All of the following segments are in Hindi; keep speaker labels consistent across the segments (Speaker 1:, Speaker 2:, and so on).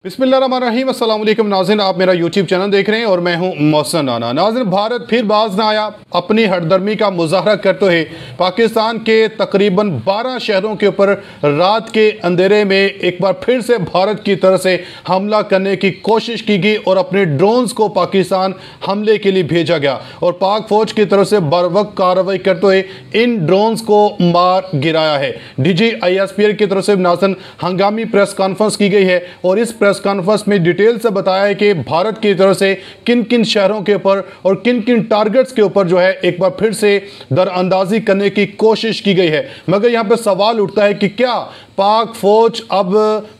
Speaker 1: बिस्मिल्लाहिर्रहमानिर्रहीम, अस्सलाम वालेकुम नाज़रीन, आप मेरा यूट्यूब चैनल देख रहे हैं और मैं हूं मोहसिन राना। नाज़रीन, भारत फिर बाज ना आया। अपनी हरदर्मी का मुजाहरा करते हुए पाकिस्तान के तकरीबन 12 शहरों के ऊपर रात के अंधेरे में एक बार फिर से भारत की तरफ से हमला करने की कोशिश की गई और अपने ड्रोन्स को पाकिस्तान हमले के लिए भेजा गया और पाक फौज की तरफ से बर वक्त कार्रवाई करते हुए इन ड्रोन्स को मार गिराया है। DGISPR की तरफ से नाज़रीन हंगामी प्रेस कॉन्फ्रेंस की गई है और इस प्रेस कॉन्फ्रेंस में डिटेल से बताया है कि भारत की तरफ से किन किन शहरों के ऊपर और किन किन टारगेट्स के ऊपर जो है एक बार फिर से दरअंदाजी करने की कोशिश की गई है। मगर यहां पर सवाल उठता है कि क्या पाक फौज अब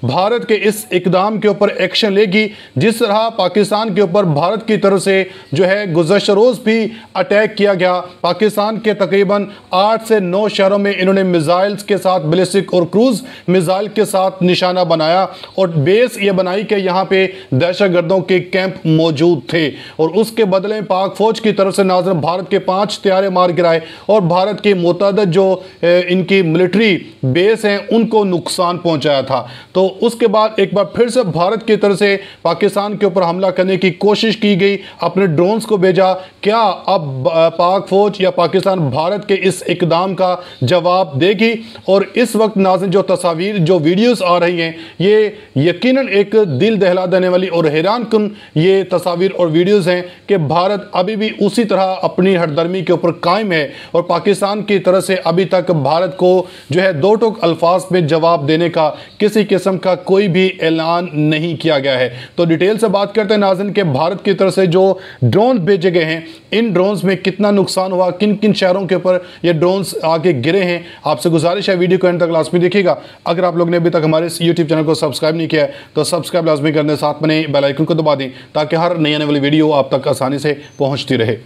Speaker 1: भारत के इस इकदाम के ऊपर एक्शन लेगी? जिस तरह पाकिस्तान के ऊपर भारत की तरफ से जो है गुज़श्ता रोज़ भी अटैक किया गया, पाकिस्तान के तकरीबन 8 से 9 शहरों में इन्होंने मिसाइल्स के साथ, बैलिस्टिक और क्रूज मिसाइल के साथ निशाना बनाया और बेस ये बनाई कि यहाँ पे दहशतगर्दों के कैंप मौजूद थे और उसके बदले में पाक फौज की तरफ से नाज़रीन भारत के 5 तैयारे मार गिराए और भारत के मुतअद्दिद जो इनकी मिलिट्री बेस हैं उनको नुकसान पहुंचाया था। तो उसके बाद एक बार फिर से भारत की तरफ से पाकिस्तान के ऊपर हमला करने की कोशिश की गई, अपने ड्रोन्स को भेजा। क्या अब पाक फौज या पाकिस्तान भारत के इस इकदाम का जवाब देगी? और इस वक्त नाज़रीन जो तस्वीर, जो वीडियोस आ रही हैं, ये यकीनन एक दिल दहला देने वाली और हैरान कुन ये तस्वीर और वीडियोस हैं कि भारत अभी भी उसी तरह अपनी हरदर्मी के ऊपर कायम है और पाकिस्तान की तरफ से अभी तक भारत को जो है दो टोक अल्फाज में जवाब देने का किसी किस्म का कोई भी ऐलान नहीं किया गया है। तो डिटेल से बात करते हैं नाज़रीन के भारत की तरफ से जो ड्रोन भेजे गए हैं, इन ड्रोन्स में कितना नुकसान हुआ, किन किन शहरों के ऊपर ये ड्रोन्स आके गिरे हैं। आपसे गुजारिश है वीडियो को एंड तक लाजमी देखिएगा। अगर आप लोग ने अभी तक हमारे इस यूट्यूब चैनल को सब्सक्राइब नहीं किया है तो सब्सक्राइब लाजमी करने, साथ में बेल आइकन को दबा दें ताकि हर नई आने वाली वीडियो आप तक आसानी से पहुँचती रहे।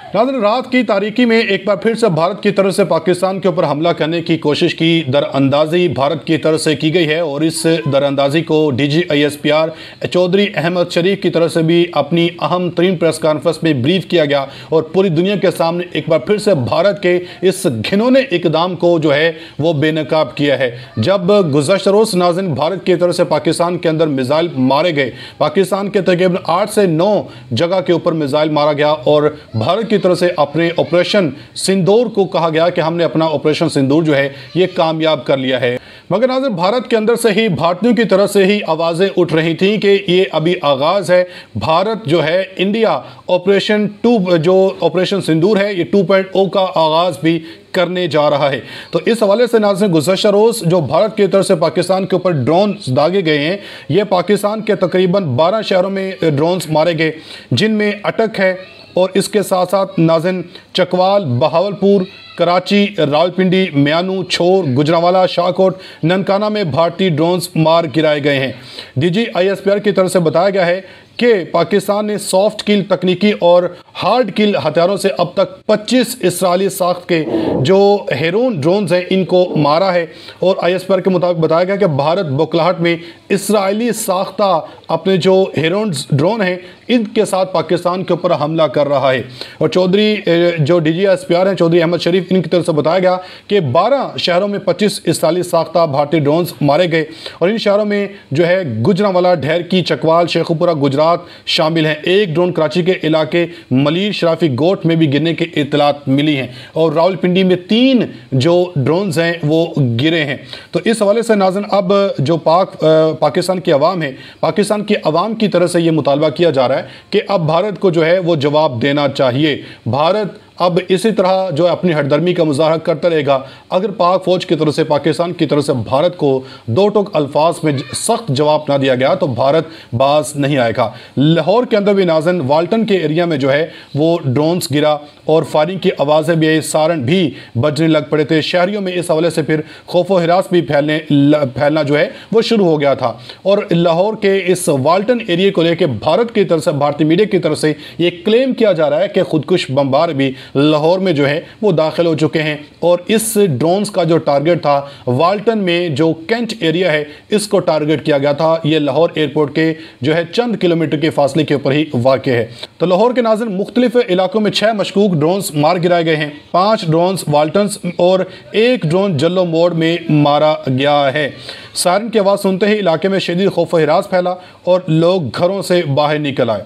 Speaker 1: नाज़रीन, रात की तारीकी में एक बार फिर से भारत की तरफ से पाकिस्तान के ऊपर हमला करने की कोशिश की दरअंदाजी भारत की तरफ से की गई है और इस दरअंदाजी को DGISPR चौधरी अहमद शरीफ की तरफ से भी अपनी अहम तरीन प्रेस कॉन्फ्रेंस में ब्रीफ किया गया और पूरी दुनिया के सामने एक बार फिर से भारत के इस घिनौने इकदाम को जो है वो बेनकाब किया है। जब गुज़श्ता रोज़ नाज़रीन भारत की तरफ से पाकिस्तान के अंदर मिसाइल मारे गए, पाकिस्तान के तकरीबन 8 से 9 जगह के ऊपर मिसाइल मारा गया और भारत की तरफ से अपने ऑपरेशन सिंदूर को कहा गया कि हमने अपना ऑपरेशन सिंदूर जो है ये कामयाब कर लिया है। मगर नाज़रीन भारत के अंदर से ही, भारतीयों की तरफ से ही आवाज़ें उठ रही थी कि ये अभी आगाज़ है, भारत जो है इंडिया ऑपरेशन 2 जो ऑपरेशन सिंदूर है ये 2.0 का आगाज़ भी करने जा रहा है। तो इस हवाले से नाज़रीन गुज़श्ता रोज़ जो भारत की तरफ से पाकिस्तान के ऊपर ड्रोन दागे गए हैं, ये पाकिस्तान के तकरीबन 12 शहरों में ड्रोन्स मारे गए जिनमें अटक है और इसके साथ साथ नाज़रीन चकवाल, बहावलपुर, कराची, रावलपिंडी, म्यानू, छोर, गुजरांवाला, शाहकोट, ननकाना में भारतीय ड्रोन्स मार गिराए गए हैं। DGISPR की तरफ से बताया गया है कि पाकिस्तान ने सॉफ्ट किल तकनीकी और हार्ड किल हथियारों से अब तक 25 इसराइली साख्त के जो हेरोन ड्रोन्स हैं इनको मारा है और ISPR के मुताबिक बताया गया कि भारत बौखलाहट में इसराइली साख्ता अपने जो हेरोन ड्रोन हैं इनके साथ पाकिस्तान के ऊपर हमला कर रहा है। और चौधरी जो DGISPR हैं चौधरी अहमद शरीफ, इनकी तरफ से बताया गया कि 12 शहरों में 25 इसराइली साख्ता भारतीय ड्रोन्स मारे गए और इन शहरों में जो है गुजरांवाला, ढेरकी, चकवाल, शेखुपुरा, गुजरात शामिल हैं। एक ड्रोन कराची के इलाके मलीर शराफी गोट में भी गिरने की इत्तलात मिली हैं और रावलपिंडी में 3 जो ड्रोन्स हैं वो गिरे हैं। तो इस हवाले से नाज़रीन अब जो पाकिस्तान की अवाम है, पाकिस्तान की अवाम की तरफ से ये मुतालबा किया जा रहा है कि अब भारत को जो है वो जवाब देना चाहिए। भारत अब इसी तरह जो अपनी हरदर्मी का मुजाहरा करता रहेगा। अगर पाक फौज की तरफ से, पाकिस्तान की तरफ से भारत को दो टोक अल्फाज में सख्त जवाब ना दिया गया तो भारत बाज नहीं आएगा। लाहौर के अंदर भी नाज़रीन वाल्टन के एरिया में जो है वो ड्रोन्स गिरा और फायरिंग की आवाज़ें भी आई, सायरन भी बजने लग पड़े थे। शहरियों में इस हवाले से फिर खौफ व हिरास भी फैलना जो है वो शुरू हो गया था और लाहौर के इस वाल्टन एरिया को लेकर भारत की तरफ से, भारतीय मीडिया की तरफ से ये क्लेम किया जा रहा है कि खुदकुश बमबार भी लाहौर में जो है वो दाखिल हो चुके हैं। और इस ड्रोन्स का जो टारगेट था वाल्टन में जो कैंट एरिया है इसको टारगेट किया गया था। ये लाहौर एयरपोर्ट के जो है चंद किलोमीटर के फासले के ऊपर ही वाक़ है। तो लाहौर के नाज़रीन मुख्तलिफ इलाकों में 6 मशकूक ड्रोन्स मार गिराए गए हैं। 5 ड्रोन्स वाल्टन्स और 1 ड्रोन जल्लो मोड़ में मारा गया है। सायरन की आवाज़ सुनते ही इलाके में शदीद खौफ व हिरास फैला और लोग घरों से बाहर निकल आए।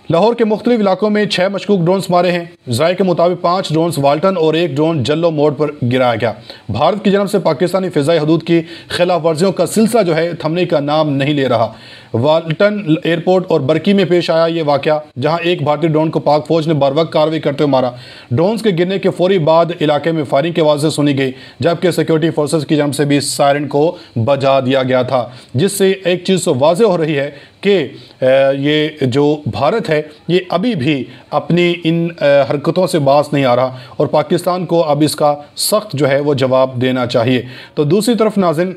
Speaker 1: लाहौर के मुख्तलिफ इलाकों में 6 मशकूक ड्रोन्स मारे हैं। ज़राए के मुताबिक 5 ड्रोन्स वाल्टन और 1 ड्रोन जल्लो मोड़ पर गिराया गया। भारत की जानब से पाकिस्तानी फ़िज़ाई हदूद की खिलाफ वर्जियों का सिलसिला जो है थमने का नाम नहीं ले रहा। वाल्टन एयरपोर्ट और बरकी में पेश आया ये वाक़या, जहां एक भारतीय ड्रोन को पाक फौज ने बरवक्त कार्रवाई करते हुए मारा। ड्रोन्स के गिरने के फौरी बाद इलाके में फायरिंग की आवाज़ें सुनी गई, जबकि सिक्योरिटी फोर्सेस की जानब से भी सायरन को बजा दिया गया था, जिससे एक चीज़ तो वाज़ेह हो रही है कि ये जो भारत है ये अभी भी अपनी इन हरकतों से बाज नहीं आ रहा और पाकिस्तान को अब इसका सख्त जो है वो जवाब देना चाहिए। तो दूसरी तरफ नाज़रीन,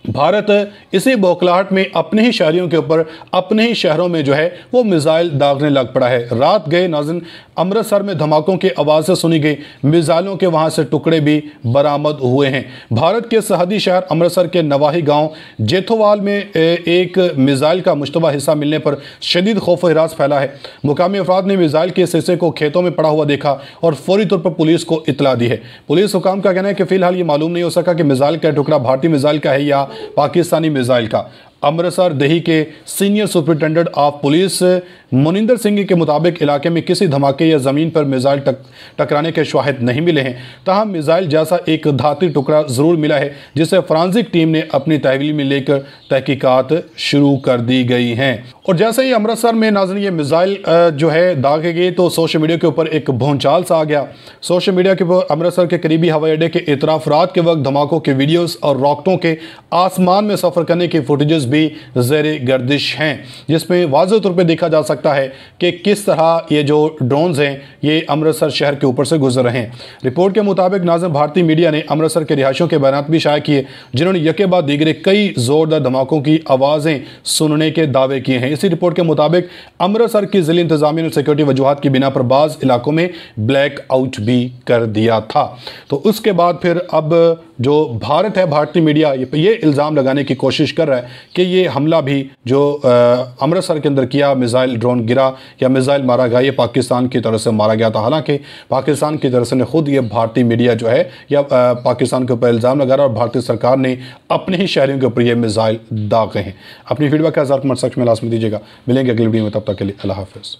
Speaker 1: भारत इसी बौखलाहट में अपने ही शहरियों के ऊपर अपने ही शहरों में जो है वो मिसाइल दागने लग पड़ा है। रात गए नाज़रीन अमृतसर में धमाकों की आवाज़ें सुनी गई, मिसाइलों के वहाँ से टुकड़े भी बरामद हुए हैं। भारत के सरहदी शहर अमृतसर के नवाही गांव जेथोवाल में एक मिसाइल का मुश्तबा हिस्सा मिलने पर शदीद खौफ व हिरास फैला है। मुकामी अफराद ने मिसाइल के इस हिस्से को खेतों में पड़ा हुआ देखा और फौरी तौर पर पुलिस को इतला दी है। पुलिस हुकाम का कहना है कि फिलहाल ये मालूम नहीं हो सका कि मिसाइल का टुकड़ा भारतीय मिसाइल का है या पाकिस्तानी मिसाइल का। अमृतसर दही के senior superintendent of police Munindar Singh के मुताबिक इलाके में किसी धमाके या ज़मीन पर मिसाइल टकराने के शवाहिद नहीं मिले हैं। ताहम मिसाइल जैसा एक धाती टुकड़ा ज़रूर मिला है, जिसे फॉरेंसिक टीम ने अपनी तहवील में लेकर तहकीकात शुरू कर दी गई हैं। और जैसे ही अमृतसर में नाज़रीन ये मिसाइल जो है दागे गए तो सोशल मीडिया के ऊपर एक भूचाल सा आ गया। सोशल मीडिया के ऊपर अमृतसर के करीबी हवाई अड्डे के इतराफ रात के वक्त धमाकों के वीडियोस और रॉकेटों के आसमान में सफ़र करने की फुटेजेस भी ज़ेरे गर्दिश हैं, जिसमें वाज़ेह तौर पर देखा जा सकता है कि किस तरह ये जो ड्रोन्स हैं ये अमृतसर शहर के ऊपर से गुजर रहे हैं। रिपोर्ट के मुताबिक नाज़रीन भारतीय मीडिया ने अमृतसर के रिहायशियों के बयान भी शाया किए, जिन्होंने यके बाद दीगरे कई ज़ोरदार धमाकों की आवाज़ें सुनने के दावे किए हैं। इसी रिपोर्ट के मुताबिक अमृतसर की ज़िला इंतज़ामिया ने सिक्योरिटी वजूहात की बिना पर बाज़ इलाकों में ब्लैक आउट भी कर दिया था। तो उसके बाद फिर अब जो भारत है, भारतीय मीडिया ये इल्ज़ाम लगाने की कोशिश कर रहा है कि ये हमला भी जो अमृतसर के अंदर किया, मिसाइल ड्रोन गिरा या मिसाइल मारा गया, ये पाकिस्तान की तरफ से मारा गया था। हालांकि पाकिस्तान की तरफ से ने खुद ये भारतीय मीडिया जो है या पाकिस्तान के ऊपर इल्ज़ाम लगा रहा और भारतीय सरकार ने अपने ही शहरियों के ऊपर ये मिसाइल दागे हैं। अपनी फीडबैक का कमेंट सेक्शन में लास्ट में दीजिएगा। मिलेंगे अगली वीडियो में, तब तक के लिए अल्लाह हाफ़िज़।